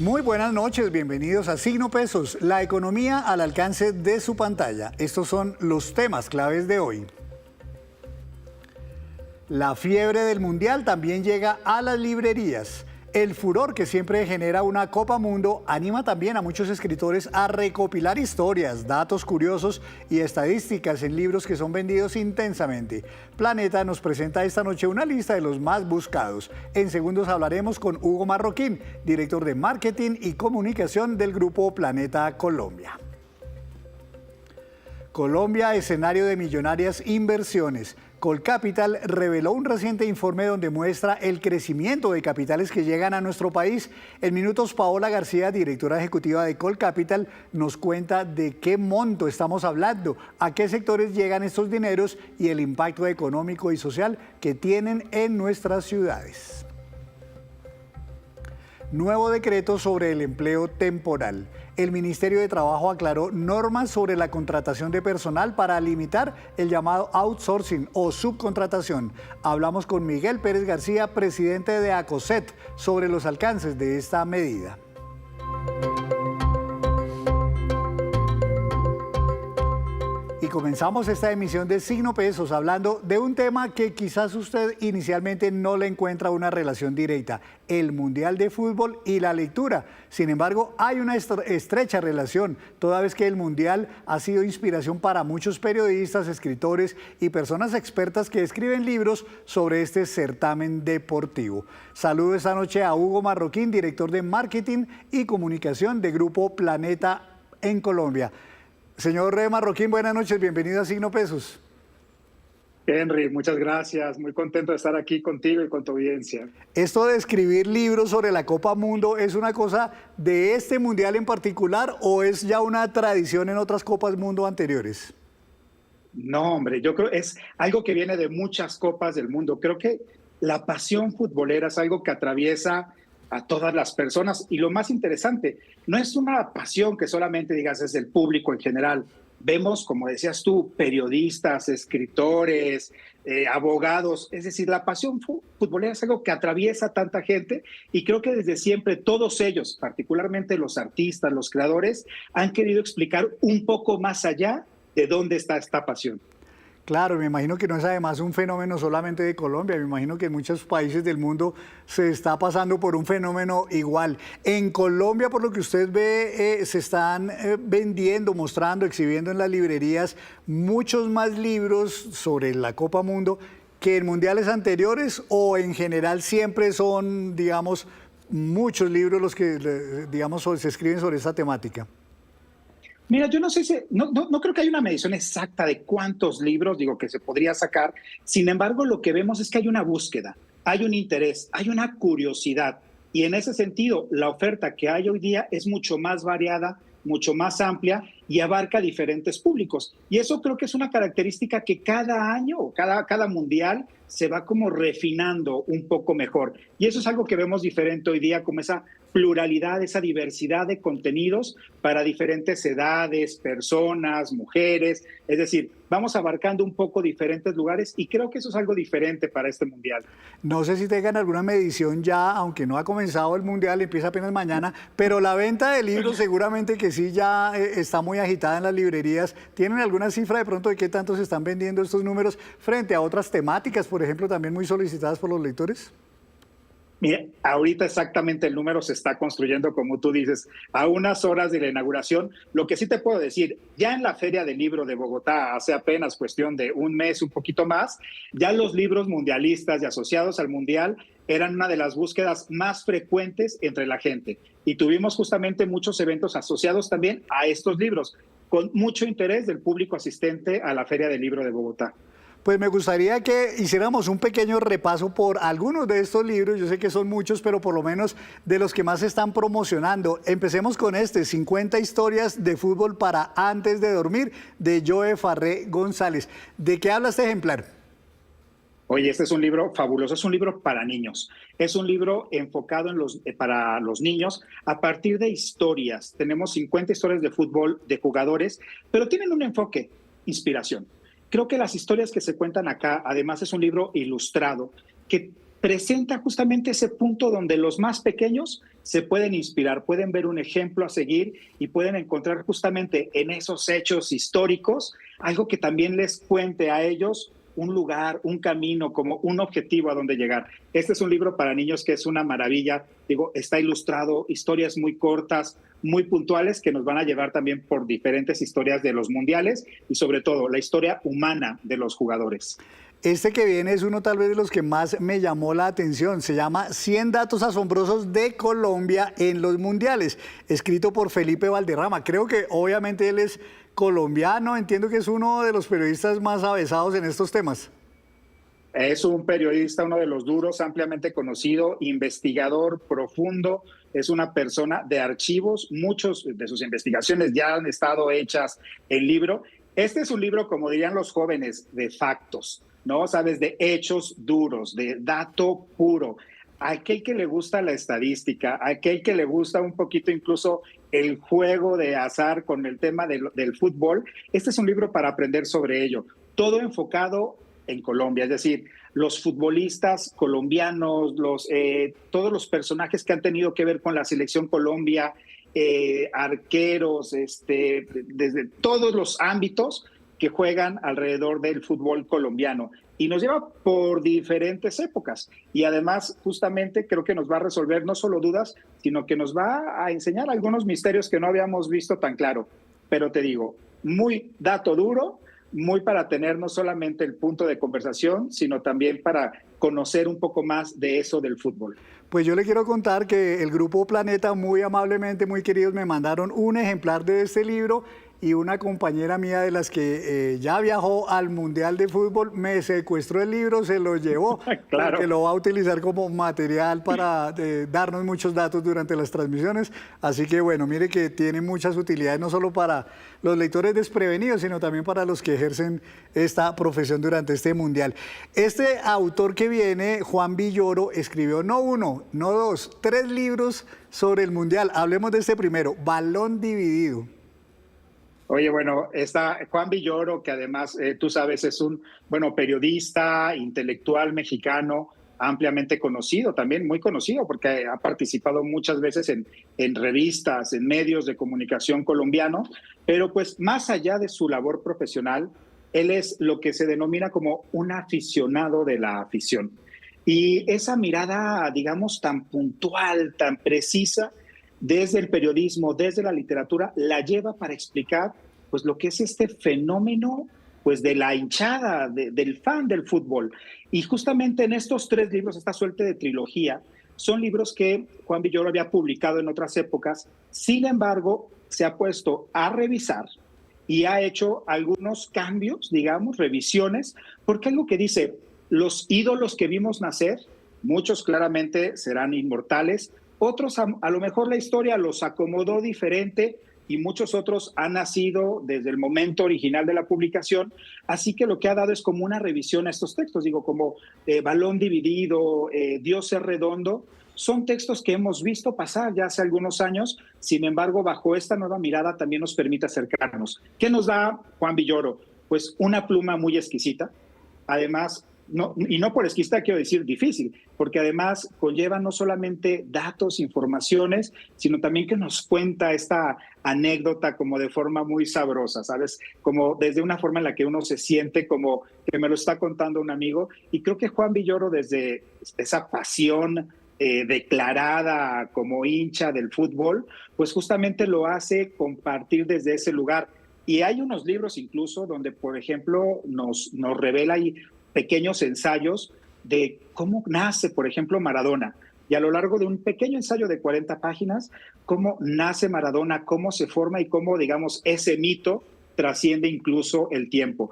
Muy buenas noches, bienvenidos a Signo Pesos, la economía al alcance de su pantalla. Estos son los temas claves de hoy. La fiebre del Mundial también llega a las librerías. El furor que siempre genera una Copa Mundo anima también a muchos escritores a recopilar historias, datos curiosos y estadísticas en libros que son vendidos intensamente. Planeta nos presenta esta noche una lista de los más buscados. En segundos hablaremos con Hugo Marroquín, director de Marketing y Comunicación del Grupo Planeta Colombia. Colombia, escenario de millonarias inversiones. Colcapital reveló un reciente informe donde muestra el crecimiento de capitales que llegan a nuestro país. En minutos, Paola García, directora ejecutiva de Colcapital, nos cuenta de qué monto estamos hablando, a qué sectores llegan estos dineros y el impacto económico y social que tienen en nuestras ciudades. Nuevo decreto sobre el empleo temporal. El Ministerio de Trabajo aclaró normas sobre la contratación de personal para limitar el llamado outsourcing o subcontratación. Hablamos con Miguel Pérez García, presidente de ACOSET, sobre los alcances de esta medida. Y comenzamos esta emisión de Signo Pesos hablando de un tema que quizás usted inicialmente no le encuentra una relación directa, el Mundial de Fútbol y la lectura. Sin embargo, hay una estrecha relación, toda vez que el Mundial ha sido inspiración para muchos periodistas, escritores y personas expertas que escriben libros sobre este certamen deportivo. Saludo esta noche a Hugo Marroquín, director de Marketing y Comunicación de Grupo Planeta en Colombia. Señor Marroquín, buenas noches, bienvenido a Signo Pesos. Henry, muchas gracias, muy contento de estar aquí contigo y con tu audiencia. ¿Esto de escribir libros sobre la Copa Mundo es una cosa de este Mundial en particular o es ya una tradición en otras Copas Mundo anteriores? No, hombre, yo creo que es algo que viene de muchas Copas del mundo. Creo que la pasión futbolera es algo que atraviesa a todas las personas y lo más interesante, no es una pasión que solamente digas es del público en general. Vemos, como decías tú, periodistas, escritores, abogados, es decir, la pasión futbolera es algo que atraviesa a tanta gente y creo que desde siempre todos ellos, particularmente los artistas, los creadores, han querido explicar un poco más allá de dónde está esta pasión. Claro, me imagino que no es además un fenómeno solamente de Colombia, me imagino que en muchos países del mundo se está pasando por un fenómeno igual. En Colombia, por lo que usted ve, se están vendiendo, mostrando, exhibiendo en las librerías muchos más libros sobre la Copa Mundo que en mundiales anteriores, o en general siempre son, digamos, muchos libros los que, digamos, se escriben sobre esta temática. Mira, yo no sé si, no creo que haya una medición exacta de cuántos libros, digo, que se podría sacar. Sin embargo, lo que vemos es que hay una búsqueda, hay un interés, hay una curiosidad. Y en ese sentido, la oferta que hay hoy día es mucho más variada, mucho más amplia y abarca diferentes públicos. Y eso creo que es una característica que cada año, cada mundial, se va como refinando un poco mejor. Y eso es algo que vemos diferente hoy día, como esa pluralidad, esa diversidad de contenidos para diferentes edades, personas, mujeres. Es decir, vamos abarcando un poco diferentes lugares y creo que eso es algo diferente para este mundial. No sé si tengan alguna medición ya, aunque no ha comenzado el mundial, empieza apenas mañana, pero la venta de libros seguramente que sí ya está muy agitada en las librerías. ¿Tienen alguna cifra de pronto de qué tanto se están vendiendo estos números frente a otras temáticas, por ejemplo, también muy solicitadas por los lectores? Mira, ahorita exactamente el número se está construyendo, como tú dices, a unas horas de la inauguración. Lo que sí te puedo decir, ya en la Feria del Libro de Bogotá, hace apenas cuestión de un mes, un poquito más, ya los libros mundialistas y asociados al Mundial eran una de las búsquedas más frecuentes entre la gente. Y tuvimos justamente muchos eventos asociados también a estos libros, con mucho interés del público asistente a la Feria del Libro de Bogotá. Pues me gustaría que hiciéramos un pequeño repaso por algunos de estos libros. Yo sé que son muchos, pero por lo menos de los que más se están promocionando. Empecemos con este, 50 historias de fútbol para antes de dormir, de Joe Farré González. ¿De qué habla este ejemplar? Oye, este es un libro fabuloso, es un libro para niños. Es un libro enfocado para los niños a partir de historias. Tenemos 50 historias de fútbol de jugadores, pero tienen un enfoque, inspiración. Creo que las historias que se cuentan acá, además es un libro ilustrado, que presenta justamente ese punto donde los más pequeños se pueden inspirar, pueden ver un ejemplo a seguir y pueden encontrar justamente en esos hechos históricos algo que también les cuente a ellos un lugar, un camino, como un objetivo a donde llegar. Este es un libro para niños que es una maravilla. Digo, está ilustrado, historias muy cortas, muy puntuales, que nos van a llevar también por diferentes historias de los mundiales y sobre todo la historia humana de los jugadores. Este que viene es uno tal vez de los que más me llamó la atención. Se llama 100 datos asombrosos de Colombia en los mundiales, escrito por Felipe Valderrama. Creo que obviamente él es colombiano, entiendo que es uno de los periodistas más avesados en estos temas. Es un periodista, uno de los duros, ampliamente conocido, investigador profundo, es una persona de archivos, muchos de sus investigaciones ya han estado hechas en libro. Este es un libro, como dirían los jóvenes, de factos, ¿no? Sabes, de hechos duros, de dato puro. Aquel que le gusta la estadística, aquel que le gusta un poquito incluso el juego de azar con el tema del fútbol, este es un libro para aprender sobre ello. Todo enfocado en Colombia, es decir, los futbolistas colombianos, todos los personajes que han tenido que ver con la selección Colombia, arqueros, desde todos los ámbitos que juegan alrededor del fútbol colombiano. Y nos lleva por diferentes épocas. Y además, justamente, creo que nos va a resolver no solo dudas, sino que nos va a enseñar algunos misterios que no habíamos visto tan claro. Pero te digo, muy dato duro, muy para tener no solamente el punto de conversación, sino también para conocer un poco más de eso del fútbol. Pues yo le quiero contar que el Grupo Planeta, muy amablemente, muy queridos, me mandaron un ejemplar de este libro y una compañera mía de las que ya viajó al Mundial de Fútbol me secuestró el libro, se lo llevó, Claro. Porque lo va a utilizar como material para darnos muchos datos durante las transmisiones. Así que bueno, mire que tiene muchas utilidades, no solo para los lectores desprevenidos, sino también para los que ejercen esta profesión durante este Mundial. Este autor que viene, Juan Villoro, escribió no uno, no dos, 3 libros sobre el Mundial. Hablemos de este primero, Balón Dividido. Oye, bueno, está Juan Villoro, que además, tú sabes, es un, periodista, intelectual mexicano, ampliamente conocido, también muy conocido, porque ha participado muchas veces en revistas, en medios de comunicación colombianos, pero pues más allá de su labor profesional, él es lo que se denomina como un aficionado de la afición. Y esa mirada, digamos, tan puntual, tan precisa, desde el periodismo, desde la literatura, la lleva para explicar pues lo que es este fenómeno pues de la hinchada, del fan del fútbol. Y justamente en estos 3 libros, esta suerte de trilogía, son libros que Juan Villoro había publicado en otras épocas, sin embargo, se ha puesto a revisar y ha hecho algunos cambios, digamos, revisiones, porque algo que dice, los ídolos que vimos nacer, muchos claramente serán inmortales, otros a lo mejor la historia los acomodó diferente y muchos otros han nacido desde el momento original de la publicación, así que lo que ha dado es como una revisión a estos textos, digo, como Balón Dividido, Dios es Redondo, son textos que hemos visto pasar ya hace algunos años, sin embargo, bajo esta nueva mirada también nos permite acercarnos. ¿Qué nos da Juan Villoro? Pues una pluma muy exquisita, además, y no por exquisita quiero decir difícil, porque además conlleva no solamente datos, informaciones, sino también que nos cuenta esta anécdota como de forma muy sabrosa, ¿sabes? Como desde una forma en la que uno se siente como que me lo está contando un amigo. Y creo que Juan Villoro, desde esa pasión declarada como hincha del fútbol, pues justamente lo hace compartir desde ese lugar. Y hay unos libros incluso donde, por ejemplo, nos revela ahí pequeños ensayos de cómo nace, por ejemplo, Maradona. Y a lo largo de un pequeño ensayo de 40 páginas, cómo nace Maradona, cómo se forma y cómo, digamos, ese mito trasciende incluso el tiempo.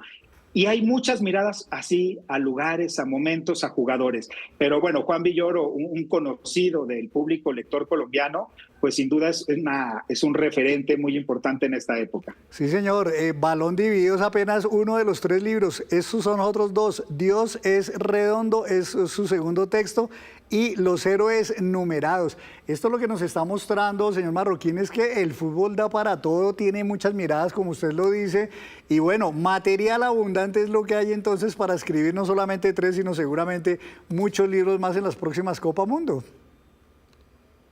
Y hay muchas miradas así a lugares, a momentos, a jugadores. Pero bueno, Juan Villoro, un conocido del público lector colombiano, pues sin duda es un referente muy importante en esta época. Sí, señor. Balón Dividido es apenas uno de los 3 libros. Estos son otros 2. Dios es Redondo es su segundo texto y Los Héroes Numerados. Esto lo que nos está mostrando, señor Marroquín, es que el fútbol da para todo, tiene muchas miradas, como usted lo dice. Y bueno, material abundante es lo que hay entonces para escribir no solamente 3, sino seguramente muchos libros más en las próximas Copa Mundo.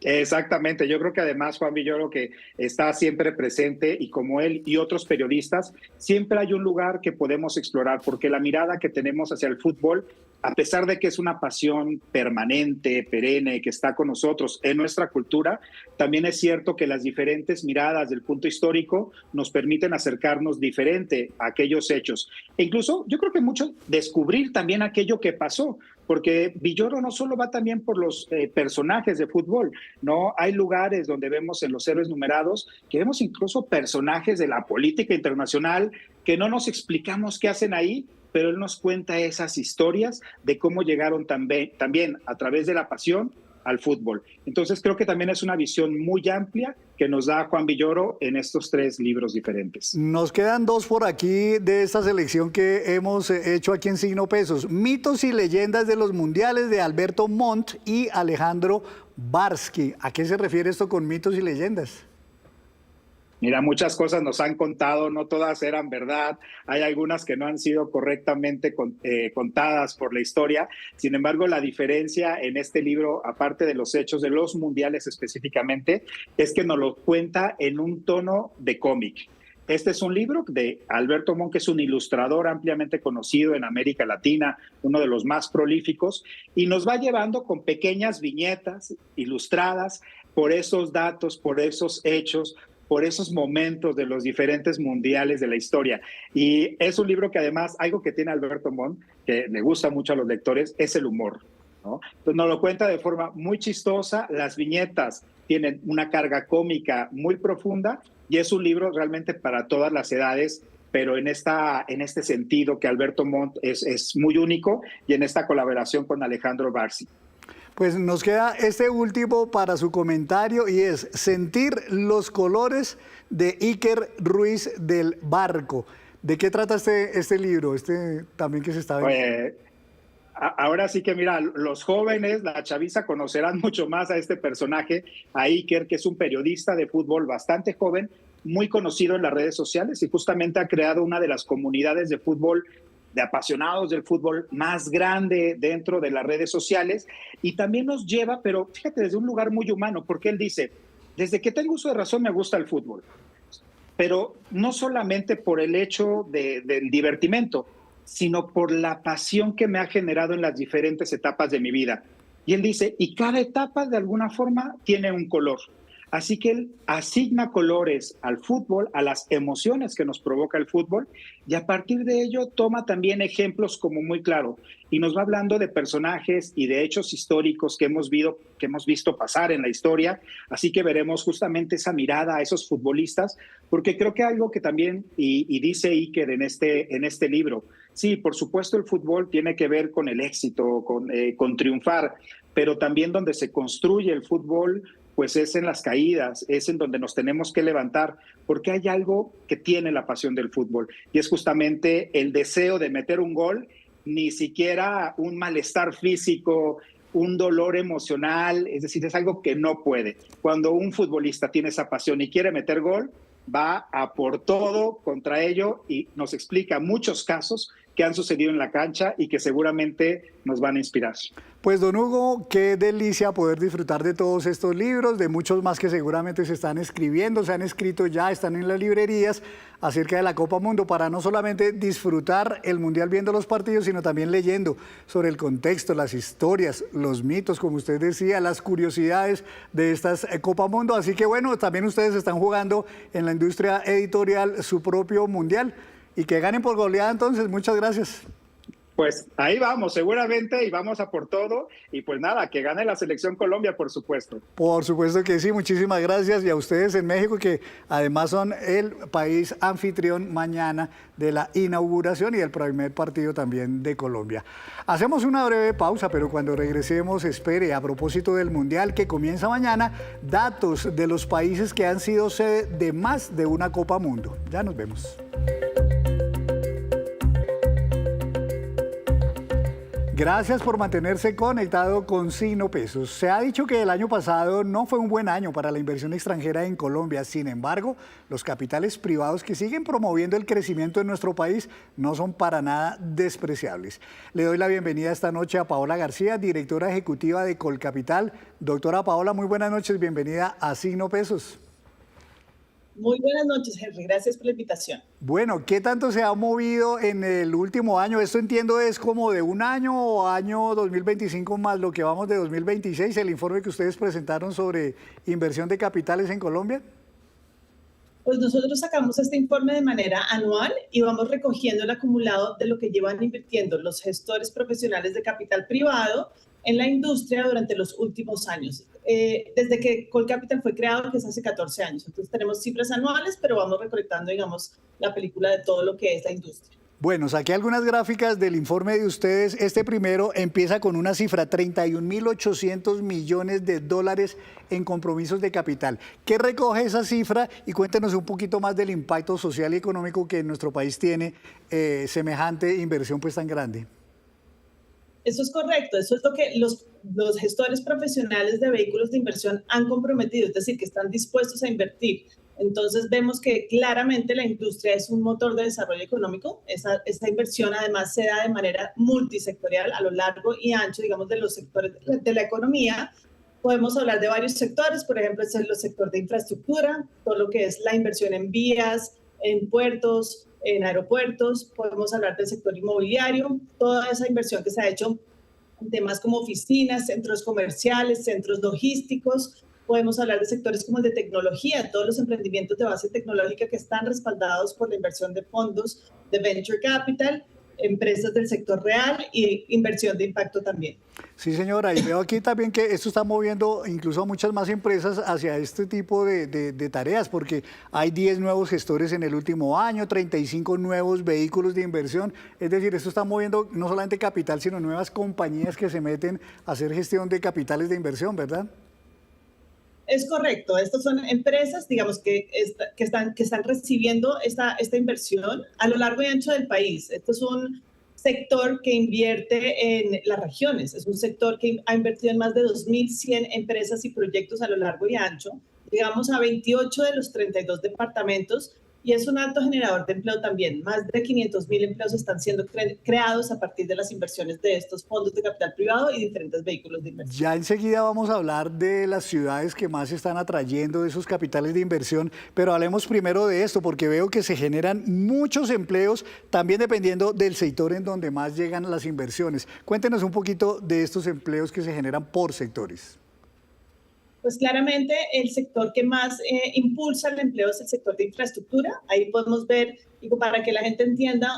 Exactamente, yo creo que además Juan Villoro que está siempre presente y como él y otros periodistas, siempre hay un lugar que podemos explorar porque la mirada que tenemos hacia el fútbol, a pesar de que es una pasión permanente, perenne, que está con nosotros en nuestra cultura, también es cierto que las diferentes miradas del punto histórico nos permiten acercarnos diferente a aquellos hechos. E incluso yo creo que mucho descubrir también aquello que pasó, porque Villoro no solo va también por los personajes de fútbol, ¿no? Hay lugares donde vemos en los héroes numerados que vemos incluso personajes de la política internacional que no nos explicamos qué hacen ahí, pero él nos cuenta esas historias de cómo llegaron también a través de la pasión al fútbol. Entonces creo que también es una visión muy amplia que nos da Juan Villoro en estos 3 libros diferentes. Nos quedan 2 por aquí de esta selección que hemos hecho aquí en Signo Pesos. Mitos y leyendas de los mundiales de Alberto Montt y Alejandro Barsky. ¿A qué se refiere esto con mitos y leyendas? Mira, muchas cosas nos han contado, no todas eran verdad, hay algunas que no han sido correctamente contadas por la historia. Sin embargo, la diferencia en este libro, aparte de los hechos de los mundiales específicamente, es que nos lo cuenta en un tono de cómic. Este es un libro de Alberto Montt, que es un ilustrador ampliamente conocido en América Latina, uno de los más prolíficos, y nos va llevando con pequeñas viñetas ilustradas por esos datos, por esos hechos, por esos momentos de los diferentes mundiales de la historia. Y es un libro que además, algo que tiene Alberto Montt, que le gusta mucho a los lectores, es el humor, ¿no? Entonces nos lo cuenta de forma muy chistosa, las viñetas tienen una carga cómica muy profunda y es un libro realmente para todas las edades, pero en este sentido que Alberto Montt es muy único y en esta colaboración con Alejandro Barsky. Pues nos queda este último para su comentario y es Sentir los colores de Iker Ruiz del Barco. ¿De qué trata este libro? También que se está viendo. Ahora sí que mira, los jóvenes, la chaviza conocerán mucho más a este personaje, a Iker, que es un periodista de fútbol bastante joven, muy conocido en las redes sociales y justamente ha creado una de las comunidades de fútbol de apasionados del fútbol más grande dentro de las redes sociales y también nos lleva, pero fíjate, desde un lugar muy humano, porque él dice, desde que tengo uso de razón me gusta el fútbol, pero no solamente por el hecho del divertimento, sino por la pasión que me ha generado en las diferentes etapas de mi vida. Y él dice, y cada etapa de alguna forma tiene un color. Así que él asigna colores al fútbol, a las emociones que nos provoca el fútbol, y a partir de ello toma también ejemplos como muy claro, y nos va hablando de personajes y de hechos históricos que hemos visto pasar en la historia, así que veremos justamente esa mirada a esos futbolistas, porque creo que algo que también, y dice Iker en este libro, sí, por supuesto el fútbol tiene que ver con el éxito, con triunfar, pero también donde se construye el fútbol, pues es en las caídas, es en donde nos tenemos que levantar, porque hay algo que tiene la pasión del fútbol, y es justamente el deseo de meter un gol, ni siquiera un malestar físico, un dolor emocional, es decir, es algo que no puede. Cuando un futbolista tiene esa pasión y quiere meter gol, va a por todo contra ello y nos explica muchos casos que han sucedido en la cancha y que seguramente nos van a inspirar. Pues don Hugo, qué delicia poder disfrutar de todos estos libros, de muchos más que seguramente se están escribiendo, se han escrito ya, están en las librerías acerca de la Copa Mundo, para no solamente disfrutar el Mundial viendo los partidos, sino también leyendo sobre el contexto, las historias, los mitos, como usted decía, las curiosidades de estas Copa Mundo. Así que bueno, también ustedes están jugando en la industria editorial su propio Mundial y que ganen por goleada entonces. Muchas gracias. Pues ahí vamos, seguramente, y vamos a por todo. Y pues nada, que gane la Selección Colombia, por supuesto. Por supuesto que sí, muchísimas gracias. Y a ustedes en México, que además son el país anfitrión mañana de la inauguración y el primer partido también de Colombia. Hacemos una breve pausa, pero cuando regresemos, espere, a propósito del Mundial que comienza mañana, datos de los países que han sido sede de más de una Copa Mundo. Ya nos vemos. Gracias por mantenerse conectado con Signo Pesos. Se ha dicho que el año pasado no fue un buen año para la inversión extranjera en Colombia. Sin embargo, los capitales privados que siguen promoviendo el crecimiento en nuestro país no son para nada despreciables. Le doy la bienvenida esta noche a Paola García, directora ejecutiva de Colcapital. Doctora Paola, muy buenas noches. Bienvenida a Signo Pesos. Muy buenas noches, Henry. Gracias por la invitación. Bueno, ¿qué tanto se ha movido en el último año? Esto entiendo es como de un año o año 2025 más lo que vamos de 2026, el informe que ustedes presentaron sobre inversión de capitales en Colombia. Pues nosotros sacamos este informe de manera anual y vamos recogiendo el acumulado de lo que llevan invirtiendo los gestores profesionales de capital privado en la industria durante los últimos años. Desde que Colcapital fue creado, que es hace 14 años. Entonces tenemos cifras anuales, pero vamos recolectando, digamos, la película de todo lo que es la industria. Bueno, saqué algunas gráficas del informe de ustedes. Este primero empieza con una cifra, 31.800 millones de dólares en compromisos de capital. ¿Qué recoge esa cifra? Y cuéntenos un poquito más del impacto social y económico que en nuestro país tiene semejante inversión pues tan grande. Eso es correcto, eso es lo que los gestores profesionales de vehículos de inversión han comprometido, es decir, que están dispuestos a invertir. Entonces vemos que claramente la industria es un motor de desarrollo económico. Esta inversión además se da de manera multisectorial a lo largo y ancho, digamos, de los sectores de la economía. Podemos hablar de varios sectores, por ejemplo, es el sector de infraestructura, todo lo que es la inversión en vías, en puertos, en aeropuertos. Podemos hablar del sector inmobiliario, toda esa inversión que se ha hecho en temas como oficinas, centros comerciales, centros logísticos. Podemos hablar de sectores como el de tecnología, todos los emprendimientos de base tecnológica que están respaldados por la inversión de fondos de Venture Capital, empresas del sector real y inversión de impacto también. Sí, señora, y veo aquí también que esto está moviendo incluso a muchas más empresas hacia este tipo de tareas, porque hay 10 nuevos gestores en el último año, 35 nuevos vehículos de inversión. Es decir, esto está moviendo no solamente capital, sino nuevas compañías que se meten a hacer gestión de capitales de inversión, ¿verdad? Es correcto, estas son empresas, digamos, que están recibiendo esta inversión a lo largo y ancho del país. Esto es un sector que invierte en las regiones, es un sector que ha invertido en más de 2.100 empresas y proyectos a lo largo y ancho, llegamos a 28 de los 32 departamentos y es un alto generador de empleo también. Más de 500.000 empleos están siendo creados a partir de las inversiones de estos fondos de capital privado y diferentes vehículos de inversión. Ya enseguida vamos a hablar de las ciudades que más están atrayendo esos capitales de inversión, pero hablemos primero de esto porque veo que se generan muchos empleos, también dependiendo del sector en donde más llegan las inversiones. Cuéntenos un poquito de estos empleos que se generan por sectores. Pues claramente el sector que más impulsa el empleo es el sector de infraestructura. Ahí podemos ver, digo, para que la gente entienda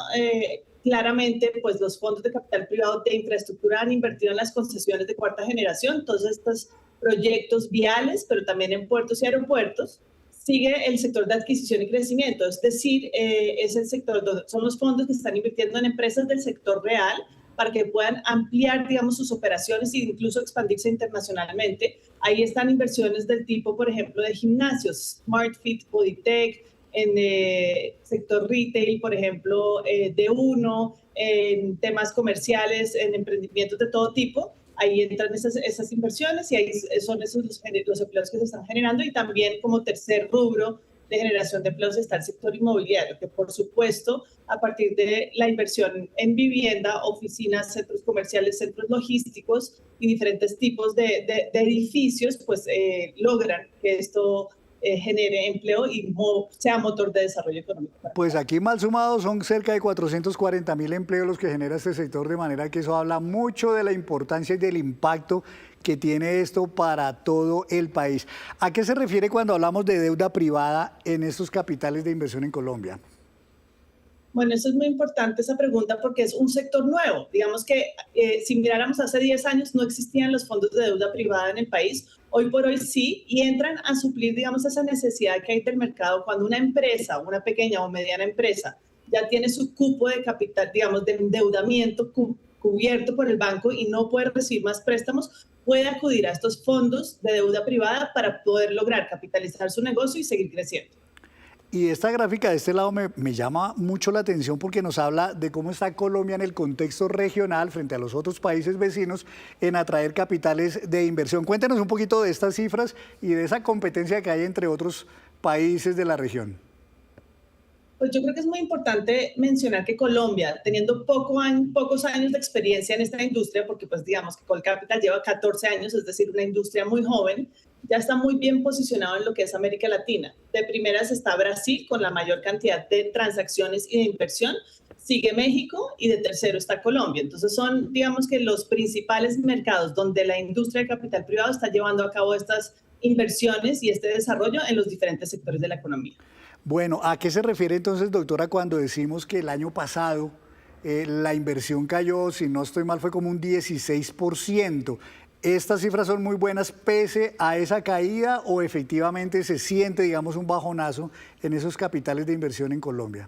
claramente, pues los fondos de capital privado de infraestructura han invertido en las concesiones de cuarta generación, todos estos proyectos viales, pero también en puertos y aeropuertos. Sigue el sector de adquisición y crecimiento, es decir, es el sector donde son los fondos que están invirtiendo en empresas del sector real para que puedan ampliar, digamos, sus operaciones e incluso expandirse internacionalmente. Ahí están inversiones del tipo, por ejemplo, de gimnasios, SmartFit, Bodytech, en sector retail, por ejemplo, de uno, en temas comerciales, en emprendimientos de todo tipo. Ahí entran esas inversiones y ahí son esos los empleos que se están generando. Y también como tercer rubro de generación de empleos está el sector inmobiliario, que por supuesto, a partir de la inversión en vivienda, oficinas, centros comerciales, centros logísticos y diferentes tipos de edificios, pues logran que esto genere empleo y sea motor de desarrollo económico. Pues aquí mal sumados son cerca de 440.000 empleos los que genera este sector, de manera que eso habla mucho de la importancia y del impacto que tiene esto para todo el país. ¿A qué se refiere cuando hablamos de deuda privada en estos capitales de inversión en Colombia? Bueno, eso es muy importante esa pregunta porque es un sector nuevo. Digamos que si miráramos hace 10 años no existían los fondos de deuda privada en el país. Hoy por hoy sí, y entran a suplir, digamos, esa necesidad que hay del mercado cuando una empresa, una pequeña o mediana empresa, ya tiene su cupo de capital, digamos, de endeudamiento cubierto por el banco y no puede recibir más préstamos, puede acudir a estos fondos de deuda privada para poder lograr capitalizar su negocio y seguir creciendo. Y esta gráfica de este lado me llama mucho la atención porque nos habla de cómo está Colombia en el contexto regional frente a los otros países vecinos en atraer capitales de inversión. Cuéntenos un poquito de estas cifras y de esa competencia que hay entre otros países de la región. Pues yo creo que es muy importante mencionar que Colombia, teniendo pocos años de experiencia en esta industria, porque pues digamos que Colcapital lleva 14 años, es decir, una industria muy joven, ya está muy bien posicionado en lo que es América Latina. De primeras está Brasil con la mayor cantidad de transacciones y de inversión, sigue México y de tercero está Colombia. Entonces son, digamos que los principales mercados donde la industria de capital privado está llevando a cabo estas inversiones y este desarrollo en los diferentes sectores de la economía. Bueno, ¿a qué se refiere entonces, doctora, cuando decimos que el año pasado la inversión cayó, si no estoy mal, fue como un 16%? ¿Estas cifras son muy buenas pese a esa caída o efectivamente se siente, digamos, un bajonazo en esos capitales de inversión en Colombia?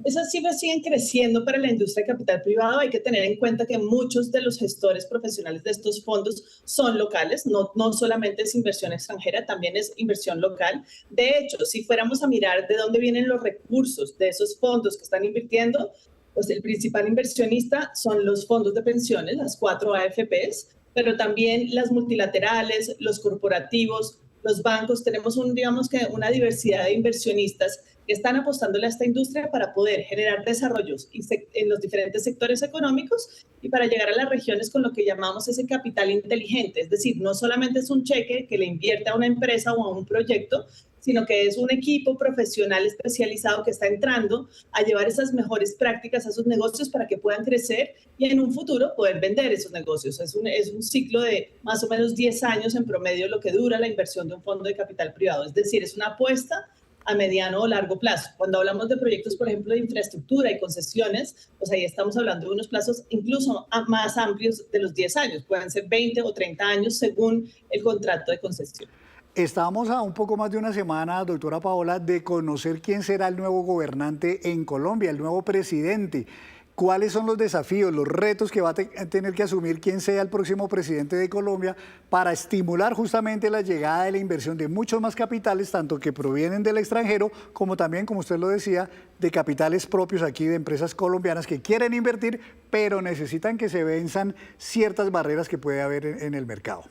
Esas cifras siguen creciendo para la industria de capital privado. Hay que tener en cuenta que muchos de los gestores profesionales de estos fondos son locales, no solamente es inversión extranjera, también es inversión local. De hecho, si fuéramos a mirar de dónde vienen los recursos de esos fondos que están invirtiendo, pues el principal inversionista son los fondos de pensiones, las 4 AFPs, pero también las multilaterales, los corporativos, los bancos. Tenemos digamos que una diversidad de inversionistas que están apostándole a esta industria para poder generar desarrollos en los diferentes sectores económicos y para llegar a las regiones con lo que llamamos ese capital inteligente. Es decir, no solamente es un cheque que le invierte a una empresa o a un proyecto, sino que es un equipo profesional especializado que está entrando a llevar esas mejores prácticas a sus negocios para que puedan crecer y en un futuro poder vender esos negocios. Es un ciclo de más o menos 10 años en promedio lo que dura la inversión de un fondo de capital privado. Es decir, es una apuesta a mediano o largo plazo. Cuando hablamos de proyectos, por ejemplo, de infraestructura y concesiones, pues ahí estamos hablando de unos plazos incluso más amplios de los 10 años. Pueden ser 20 o 30 años según el contrato de concesión. Estábamos a un poco más de una semana, doctora Paola, de conocer quién será el nuevo gobernante en Colombia, el nuevo presidente. ¿Cuáles son los desafíos, los retos que va a tener que asumir quien sea el próximo presidente de Colombia para estimular justamente la llegada de la inversión de muchos más capitales, tanto que provienen del extranjero, como también, como usted lo decía, de capitales propios aquí de empresas colombianas que quieren invertir, pero necesitan que se venzan ciertas barreras que puede haber en el mercado?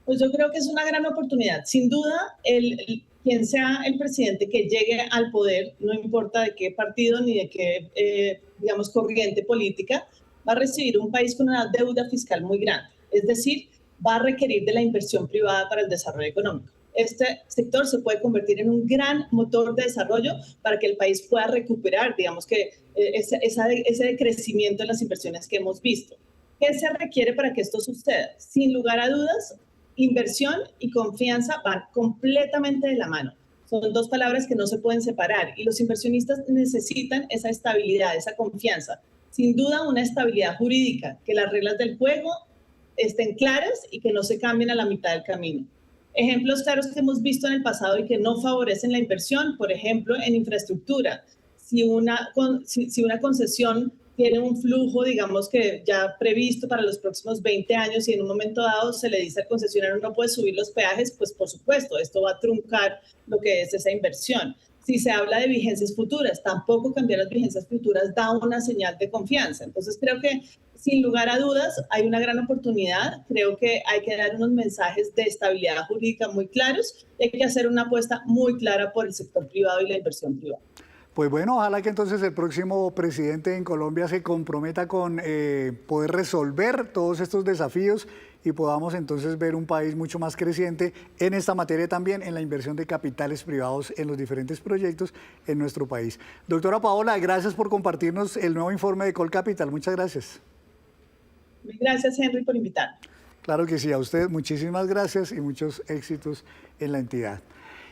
Pues yo creo que es una gran oportunidad. Sin duda, quien sea el presidente que llegue al poder, no importa de qué partido ni de qué, digamos, corriente política, va a recibir un país con una deuda fiscal muy grande. Es decir, va a requerir de la inversión privada para el desarrollo económico. Este sector se puede convertir en un gran motor de desarrollo para que el país pueda recuperar, digamos que, ese decrecimiento en las inversiones que hemos visto. ¿Qué se requiere para que esto suceda? Sin lugar a dudas, inversión y confianza van completamente de la mano. Son dos palabras que no se pueden separar y los inversionistas necesitan esa estabilidad, esa confianza. Sin duda, una estabilidad jurídica, que las reglas del juego estén claras y que no se cambien a la mitad del camino. Ejemplos claros que hemos visto en el pasado y que no favorecen la inversión, por ejemplo, en infraestructura. Si una concesión tiene un flujo, digamos que ya previsto para los próximos 20 años y en un momento dado se le dice al concesionario no puede subir los peajes, pues por supuesto, esto va a truncar lo que es esa inversión. Si se habla de vigencias futuras, tampoco cambiar las vigencias futuras da una señal de confianza. Entonces creo que sin lugar a dudas hay una gran oportunidad. Creo que hay que dar unos mensajes de estabilidad jurídica muy claros y hay que hacer una apuesta muy clara por el sector privado y la inversión privada. Pues bueno, ojalá que entonces el próximo presidente en Colombia se comprometa con poder resolver todos estos desafíos y podamos entonces ver un país mucho más creciente en esta materia también, en la inversión de capitales privados en los diferentes proyectos en nuestro país. Doctora Paola, gracias por compartirnos el nuevo informe de Colcapital. Muchas gracias. Gracias, Henry, por invitarme. Claro que sí, a usted muchísimas gracias y muchos éxitos en la entidad.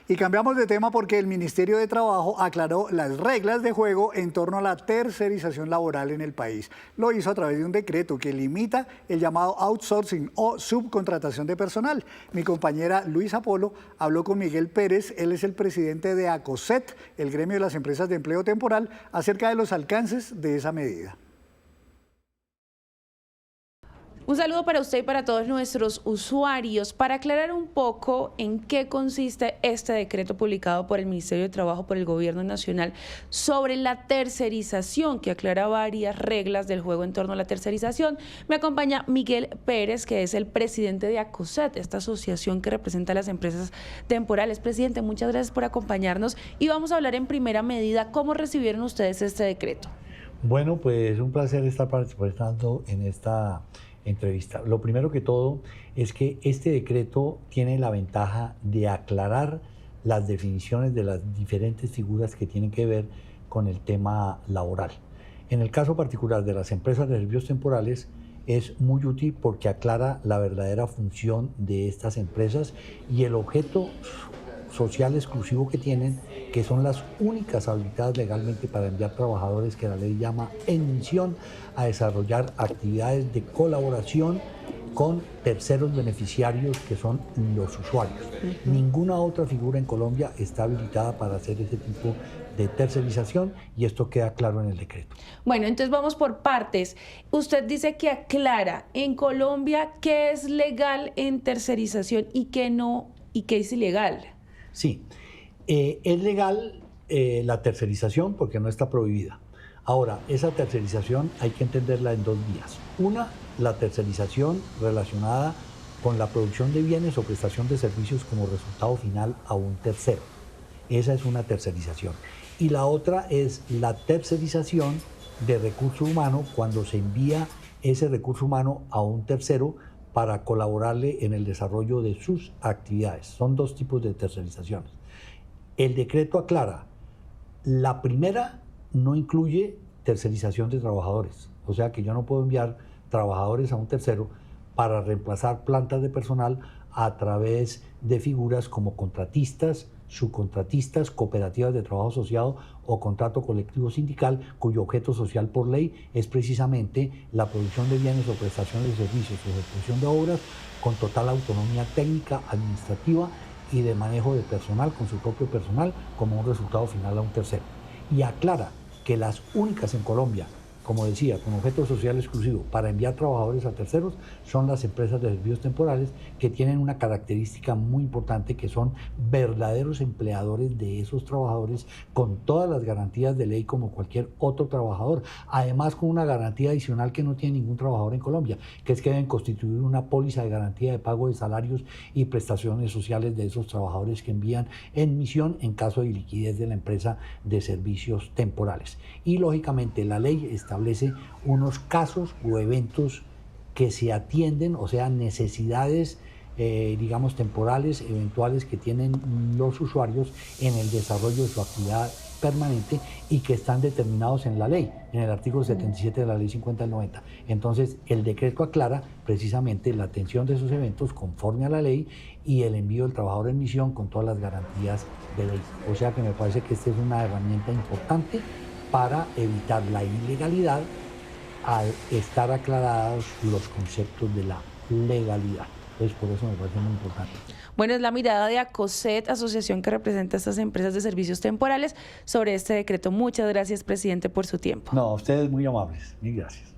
Y cambiamos de tema porque el Ministerio de Trabajo aclaró las reglas de juego en torno a la tercerización laboral en el país. Lo hizo a través de un decreto que limita el llamado outsourcing o subcontratación de personal. Mi compañera Luisa Polo habló con Miguel Pérez, él es el presidente de ACOSET, el gremio de las empresas de empleo temporal, acerca de los alcances de esa medida. Un saludo para usted y para todos nuestros usuarios. Para aclarar un poco en qué consiste este decreto publicado por el Ministerio de Trabajo por el Gobierno Nacional sobre la tercerización, que aclara varias reglas del juego en torno a la tercerización, me acompaña Miguel Pérez, que es el presidente de ACOSET, esta asociación que representa a las empresas temporales. Presidente, muchas gracias por acompañarnos y vamos a hablar en primera medida cómo recibieron ustedes este decreto. Bueno, pues un placer estar participando en esta entrevista. Lo primero que todo es que este decreto tiene la ventaja de aclarar las definiciones de las diferentes figuras que tienen que ver con el tema laboral. En el caso particular de las empresas de servicios temporales es muy útil porque aclara la verdadera función de estas empresas y el objeto social exclusivo que tienen, que son las únicas habilitadas legalmente para enviar trabajadores que la ley llama en misión a desarrollar actividades de colaboración con terceros beneficiarios que son los usuarios. Ninguna otra figura en Colombia está habilitada para hacer ese tipo de tercerización y esto queda claro en el decreto. Bueno, entonces vamos por partes. Usted dice que aclara en Colombia qué es legal en tercerización y qué no, y qué es ilegal. Sí, es legal la tercerización porque no está prohibida. Ahora, esa tercerización hay que entenderla en dos vías. Una, la tercerización relacionada con la producción de bienes o prestación de servicios como resultado final a un tercero. Esa es una tercerización. Y la otra es la tercerización de recurso humano cuando se envía ese recurso humano a un tercero para colaborarle en el desarrollo de sus actividades. Son dos tipos de tercerizaciones. El decreto aclara, la primera no incluye tercerización de trabajadores, o sea que yo no puedo enviar trabajadores a un tercero para reemplazar plantas de personal a través de figuras como contratistas, subcontratistas, cooperativas de trabajo asociado o contrato colectivo sindical, cuyo objeto social por ley es precisamente la producción de bienes o prestaciones de servicios o ejecución de obras con total autonomía técnica, administrativa y de manejo de personal con su propio personal como un resultado final a un tercero. Y aclara que las únicas en Colombia, como decía, con objeto social exclusivo para enviar trabajadores a terceros, son las empresas de servicios temporales que tienen una característica muy importante, que son verdaderos empleadores de esos trabajadores con todas las garantías de ley como cualquier otro trabajador. Además, con una garantía adicional que no tiene ningún trabajador en Colombia, que es que deben constituir una póliza de garantía de pago de salarios y prestaciones sociales de esos trabajadores que envían en misión en caso de liquidez de la empresa de servicios temporales. Y lógicamente la ley establece unos casos o eventos que se atienden, o sea, necesidades, digamos, temporales, eventuales que tienen los usuarios en el desarrollo de su actividad permanente y que están determinados en la ley, en el artículo 77 de la ley 50 del 90. Entonces, el decreto aclara precisamente la atención de esos eventos conforme a la ley y el envío del trabajador en misión con todas las garantías de ley. O sea que me parece que esta es una herramienta importante para evitar la ilegalidad al estar aclarados los conceptos de la legalidad. Entonces, por eso me parece muy importante. Bueno, es la mirada de ACOSET, asociación que representa a estas empresas de servicios temporales, sobre este decreto. Muchas gracias, presidente, por su tiempo. No, ustedes muy amables. Mil gracias.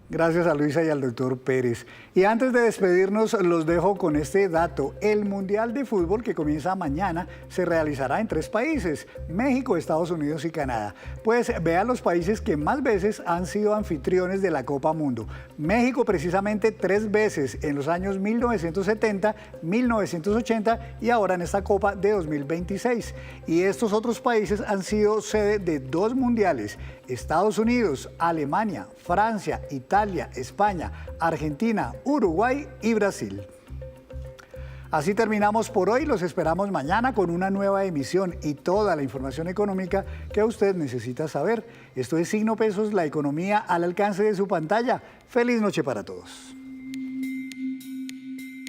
Gracias a Luisa y al doctor Pérez. Y antes de despedirnos, los dejo con este dato. El Mundial de Fútbol, que comienza mañana, se realizará en 3 países: México, Estados Unidos y Canadá. Pues vean los países que más veces han sido anfitriones de la Copa Mundo. México precisamente 3 veces en los años 1970, 1980 y ahora en esta Copa de 2026. Y estos otros países han sido sede de 2 mundiales: Estados Unidos, Alemania, Francia, Italia, España, Argentina, Uruguay y Brasil. Así terminamos por hoy. Los esperamos mañana con una nueva emisión y toda la información económica que usted necesita saber. Esto es Signo Pesos, la economía al alcance de su pantalla. Feliz noche para todos.